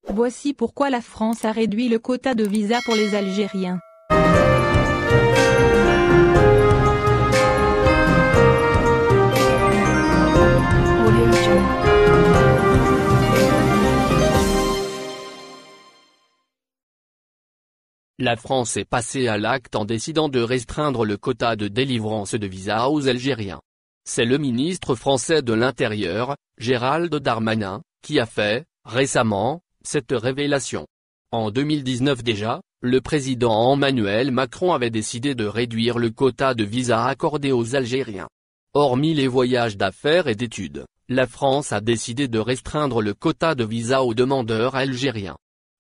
Voici pourquoi la France a réduit le quota de visa pour les Algériens. La France est passée à l'acte en décidant de restreindre le quota de délivrance de visas aux Algériens. C'est le ministre français de l'Intérieur, Gérald Darmanin, qui a fait, récemment, cette révélation. En 2019 déjà, le président Emmanuel Macron avait décidé de réduire le quota de visas accordés aux Algériens. Hormis les voyages d'affaires et d'études, la France a décidé de restreindre le quota de visas aux demandeurs algériens.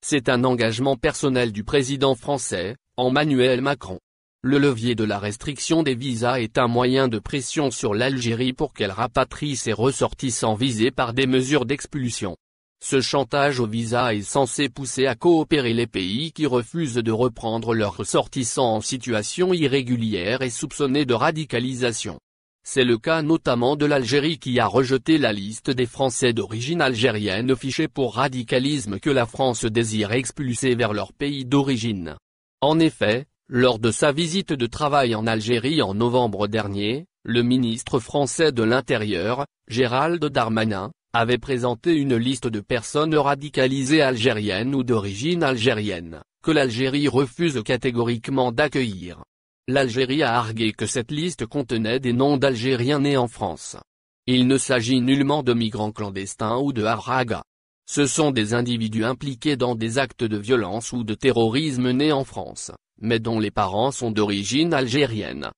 C'est un engagement personnel du président français, Emmanuel Macron. Le levier de la restriction des visas est un moyen de pression sur l'Algérie pour qu'elle rapatrie ses ressortissants visés par des mesures d'expulsion. Ce chantage au visa est censé pousser à coopérer les pays qui refusent de reprendre leurs ressortissants en situation irrégulière et soupçonnés de radicalisation. C'est le cas notamment de l'Algérie qui a rejeté la liste des Français d'origine algérienne fichés pour radicalisme que la France désire expulser vers leur pays d'origine. En effet, lors de sa visite de travail en Algérie en novembre dernier, le ministre français de l'Intérieur, Gérald Darmanin, avait présenté une liste de personnes radicalisées algériennes ou d'origine algérienne, que l'Algérie refuse catégoriquement d'accueillir. L'Algérie a argué que cette liste contenait des noms d'Algériens nés en France. Il ne s'agit nullement de migrants clandestins ou de haragas. Ce sont des individus impliqués dans des actes de violence ou de terrorisme nés en France, mais dont les parents sont d'origine algérienne.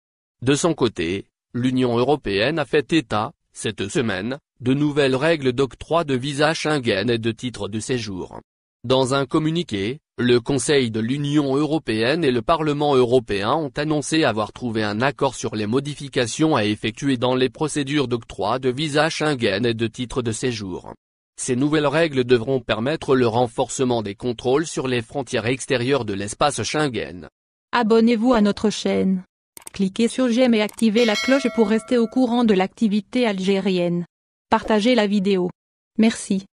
De son côté, l'Union européenne a fait état, cette semaine, de nouvelles règles d'octroi de visa Schengen et de titres de séjour. Dans un communiqué, le Conseil de l'Union européenne et le Parlement européen ont annoncé avoir trouvé un accord sur les modifications à effectuer dans les procédures d'octroi de visa Schengen et de titres de séjour. Ces nouvelles règles devront permettre le renforcement des contrôles sur les frontières extérieures de l'espace Schengen. Abonnez-vous à notre chaîne. Cliquez sur j'aime et activez la cloche pour rester au courant de l'activité algérienne. Partagez la vidéo. Merci.